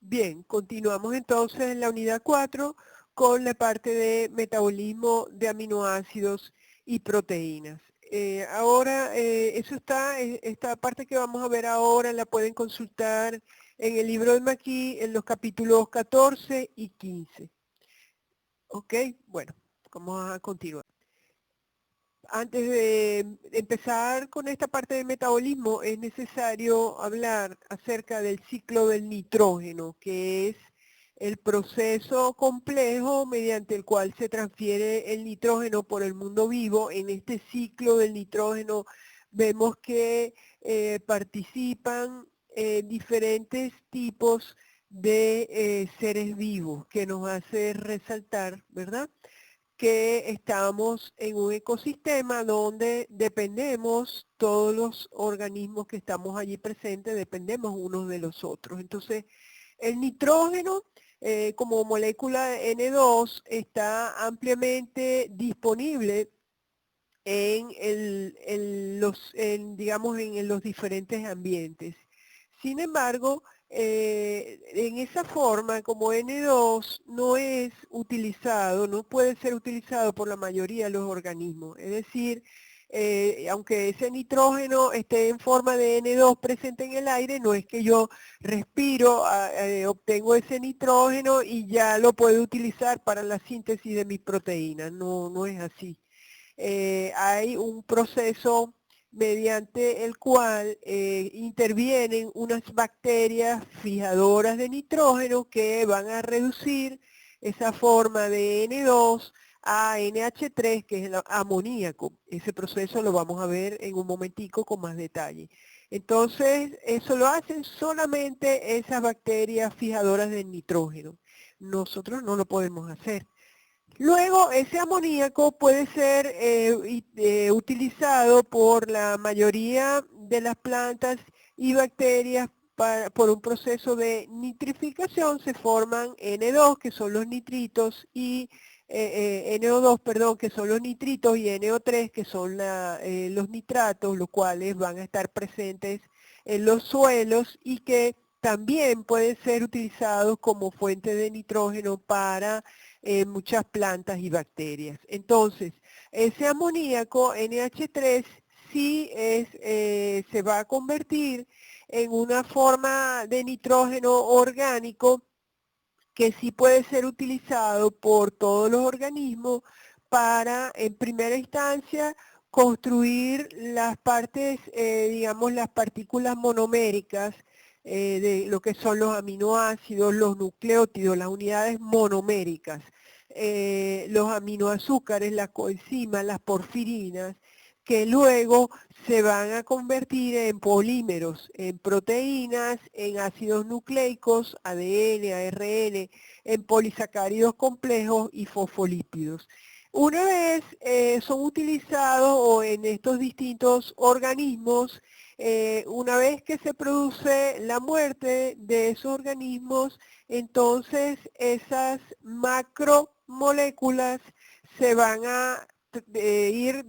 Bien, continuamos entonces en la unidad 4 con la parte de metabolismo de aminoácidos y proteínas. Esta parte que vamos a ver ahora la pueden consultar en el libro de McKee en los capítulos 14 y 15. Ok, bueno, vamos a continuar. Antes de empezar con esta parte del metabolismo, es necesario hablar acerca del ciclo del nitrógeno, que es el proceso complejo mediante el cual se transfiere el nitrógeno por el mundo vivo. En este ciclo del nitrógeno vemos que participan diferentes tipos de seres vivos, que nos hace resaltar, ¿verdad?, que estamos en un ecosistema donde dependemos, todos los organismos que estamos allí presentes, dependemos unos de los otros. Entonces, el nitrógeno como molécula N2 está ampliamente disponible digamos, en los diferentes ambientes. Sin embargo, en esa forma, como N2 no es utilizado, no puede ser utilizado por la mayoría de los organismos. Es decir, aunque ese nitrógeno esté en forma de N2 presente en el aire, no es que yo respiro, obtengo ese nitrógeno y ya lo puedo utilizar para la síntesis de mis proteínas. No, no es así. Hay un proceso mediante el cual intervienen unas bacterias fijadoras de nitrógeno que van a reducir esa forma de N2 a NH3, que es el amoníaco. Ese proceso lo vamos a ver en un momentico con más detalle. Entonces, eso lo hacen solamente esas bacterias fijadoras del nitrógeno. Nosotros no lo podemos hacer. Luego, ese amoníaco puede ser utilizado por la mayoría de las plantas y bacterias por un proceso de nitrificación. Se forman N2, que son los nitritos, y NO2, perdón, que son los nitritos, y NO3, que son los nitratos, los cuales van a estar presentes en los suelos y que también pueden ser utilizados como fuente de nitrógeno para muchas plantas y bacterias. Entonces, ese amoníaco NH3 sí se va a convertir en una forma de nitrógeno orgánico que sí puede ser utilizado por todos los organismos para, en primera instancia, construir las partes, digamos, las partículas monoméricas de lo que son los aminoácidos, los nucleótidos, las unidades monoméricas, los aminoazúcares, las coenzimas, las porfirinas, que luego se van a convertir en polímeros, en proteínas, en ácidos nucleicos, ADN, ARN, en polisacáridos complejos y fosfolípidos. Una vez son utilizados en estos distintos organismos, una vez que se produce la muerte de esos organismos, entonces esas macromoléculas se van a ir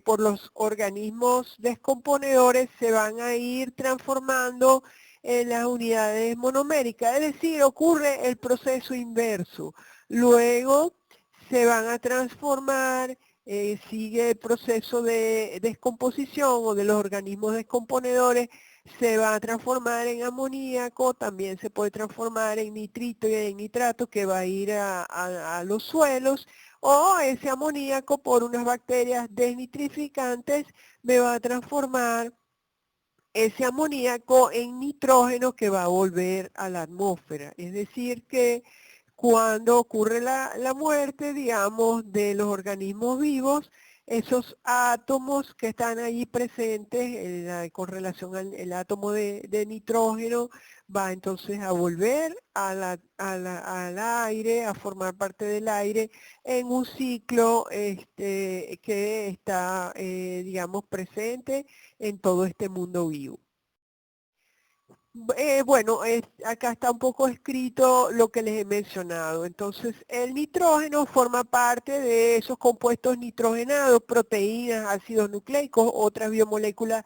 por los organismos descomponedores, se van a ir transformando en las unidades monoméricas, es decir, ocurre el proceso inverso. Luego se van a transformar, sigue el proceso de descomposición o de los organismos descomponedores, se va a transformar en amoníaco, también se puede transformar en nitrito y en nitrato que va a ir a los suelos, o ese amoníaco por unas bacterias desnitrificantes me va a transformar ese amoníaco en nitrógeno que va a volver a la atmósfera. Es decir que cuando ocurre la muerte, digamos, de los organismos vivos, esos átomos que están allí presentes con relación al átomo de nitrógeno va entonces a volver al aire, a formar parte del aire en un ciclo que está, digamos, presente en todo este mundo vivo. Bueno, acá está un poco escrito lo que les he mencionado. Entonces, el nitrógeno forma parte de esos compuestos nitrogenados, proteínas, ácidos nucleicos, otras biomoléculas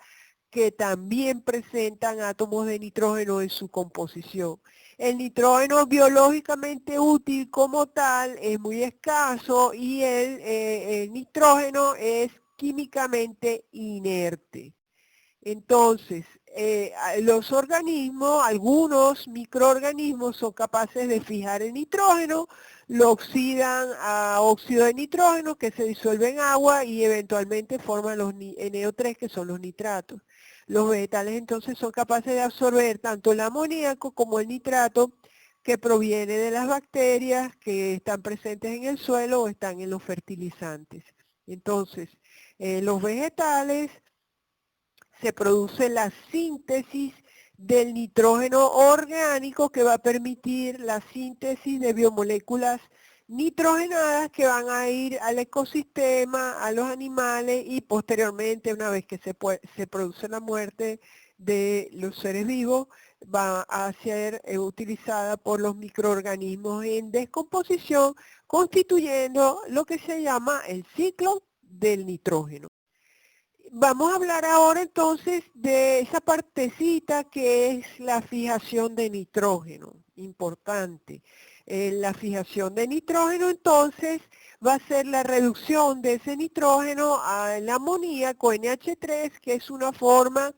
que también presentan átomos de nitrógeno en su composición. el nitrógeno biológicamente útil como tal es muy escaso y el nitrógeno es químicamente inerte. Entonces, los organismos, algunos microorganismos son capaces de fijar el nitrógeno, lo oxidan a óxido de nitrógeno que se disuelve en agua y eventualmente forman los NO3 que son los nitratos. Los vegetales entonces son capaces de absorber tanto el amoníaco como el nitrato que proviene de las bacterias que están presentes en el suelo o están en los fertilizantes. Entonces, los vegetales se produce la síntesis del nitrógeno orgánico que va a permitir la síntesis de biomoléculas nitrogenadas que van a ir al ecosistema, a los animales y posteriormente, una vez que se produce la muerte de los seres vivos, va a ser utilizada por los microorganismos en descomposición, constituyendo lo que se llama el ciclo del nitrógeno. Vamos a hablar ahora entonces de esa partecita que es la fijación de nitrógeno, importante. La fijación de nitrógeno entonces va a ser la reducción de ese nitrógeno al amoníaco NH3, que es una forma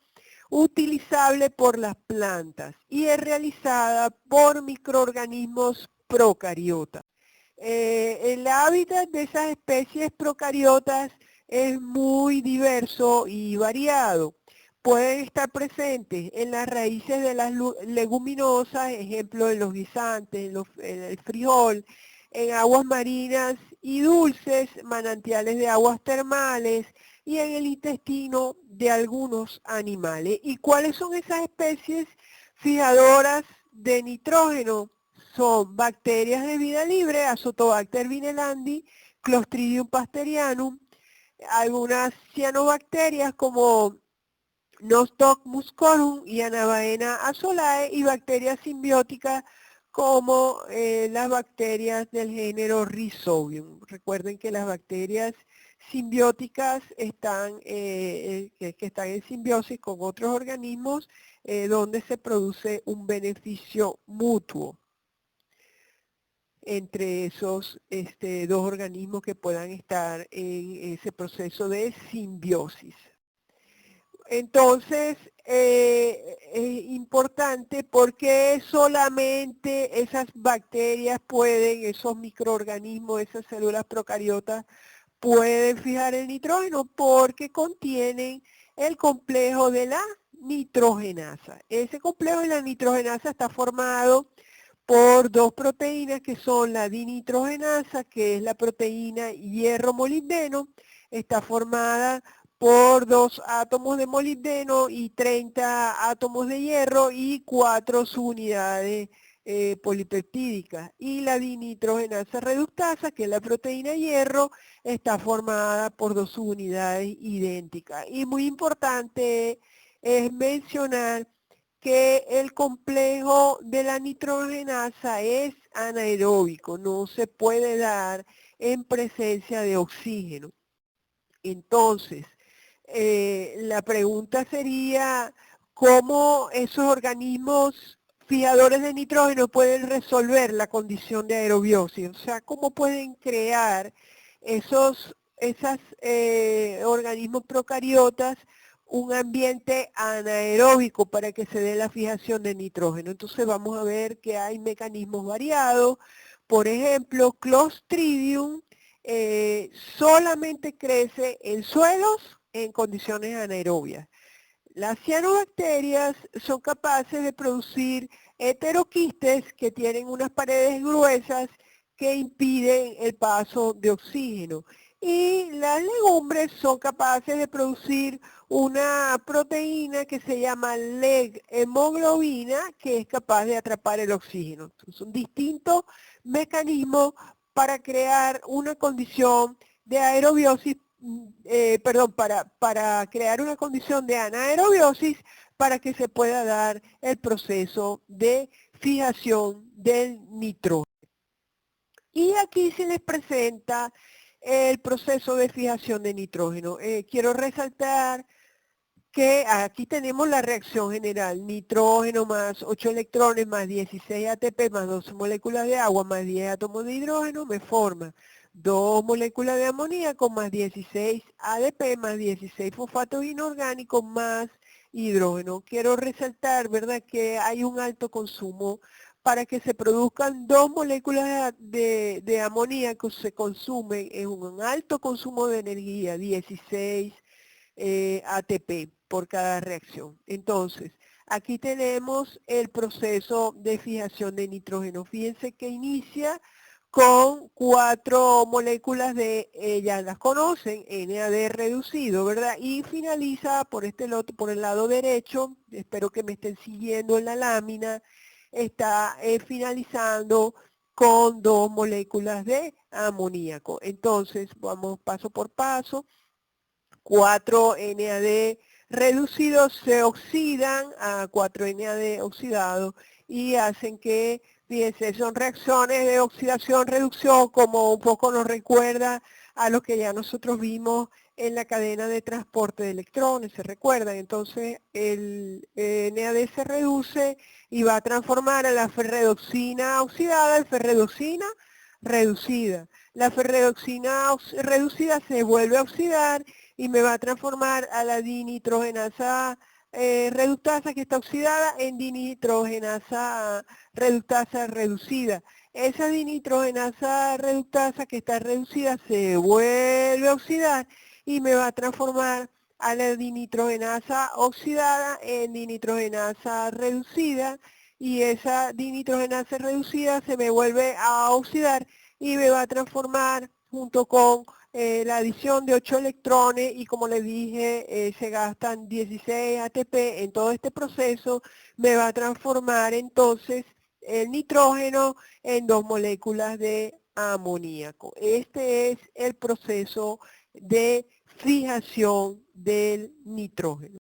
utilizable por las plantas y es realizada por microorganismos procariotas. El hábitat de esas especies procariotas es muy diverso y variado. Pueden estar presentes en las raíces de las leguminosas, ejemplo en los guisantes, en el frijol, en aguas marinas y dulces, manantiales de aguas termales y en el intestino de algunos animales. ¿Y cuáles son esas especies fijadoras de nitrógeno? Son bacterias de vida libre, Azotobacter vinelandi, Clostridium pasterianum, algunas cianobacterias como Nostoc muscorum y Anabaena azolae y bacterias simbióticas como las bacterias del género Rhizobium. Recuerden que las bacterias simbióticas están, que están en simbiosis con otros organismos donde se produce un beneficio mutuo entre esos dos organismos que puedan estar en ese proceso de simbiosis. Entonces, es importante porque solamente esas bacterias pueden, esos microorganismos, esas células procariotas, pueden fijar el nitrógeno porque contienen el complejo de la nitrogenasa. Ese complejo de la nitrogenasa está formado por dos proteínas que son la dinitrogenasa, que es la proteína hierro molibdeno, está formada por 2 átomos de molibdeno y 30 átomos de hierro y 4 subunidades polipeptídicas. Y la dinitrogenasa reductasa, que es la proteína hierro, está formada por 2 subunidades idénticas. Y muy importante es mencionar que el complejo de la nitrogenasa es anaeróbico, no se puede dar en presencia de oxígeno. Entonces, la pregunta sería, ¿cómo esos organismos fijadores de nitrógeno pueden resolver la condición de aerobiosis? O sea, ¿cómo pueden crear esos organismos procariotas un ambiente anaeróbico para que se dé la fijación de nitrógeno? Entonces vamos a ver que hay mecanismos variados. Por ejemplo, Clostridium solamente crece en suelos en condiciones anaerobias. Las cianobacterias son capaces de producir heteroquistes que tienen unas paredes gruesas que impiden el paso de oxígeno. Y las legumbres son capaces de producir una proteína que se llama leg-hemoglobina, que es capaz de atrapar el oxígeno. Son distintos mecanismos para crear una condición de aerobiosis, para crear una condición de anaerobiosis para que se pueda dar el proceso de fijación del nitrógeno. Y aquí se les presenta el proceso de fijación de nitrógeno. Quiero resaltar que aquí tenemos la reacción general, nitrógeno más 8 electrones más 16 ATP más 12 moléculas de agua más 10 átomos de hidrógeno me forma 2 moléculas de amoníaco más 16 ADP más 16 fosfatos inorgánicos más hidrógeno. Quiero resaltar, ¿verdad?, que hay un alto consumo para que se produzcan 2 moléculas de amoníaco, se consumen en un alto consumo de energía, 16 ATP por cada reacción. Entonces, aquí tenemos el proceso de fijación de nitrógeno. Fíjense que inicia con 4 moléculas de, ya las conocen, NAD reducido, ¿verdad? Y finaliza por por el lado derecho, espero que me estén siguiendo en la lámina, está finalizando con 2 moléculas de amoníaco. Entonces, vamos paso por paso. 4 NAD reducidos se oxidan a 4 NAD oxidados y hacen que, fíjense, son reacciones de oxidación-reducción, como un poco nos recuerda a lo que ya nosotros vimos en la cadena de transporte de electrones, ¿se recuerdan? Entonces el NAD se reduce y va a transformar a la ferredoxina oxidada en ferredoxina reducida. La ferredoxina reducida se vuelve a oxidar y me va a transformar a la dinitrogenasa reductasa que está oxidada en dinitrogenasa reductasa reducida. Esa dinitrogenasa reductasa que está reducida se vuelve a oxidar y me va a transformar a la dinitrogenasa oxidada en dinitrogenasa reducida, y esa dinitrogenasa reducida se me vuelve a oxidar y me va a transformar junto con la adición de 8 electrones, y como les dije, se gastan 16 ATP en todo este proceso, me va a transformar entonces el nitrógeno en 2 moléculas de amoníaco. Este es el proceso de fijación del nitrógeno.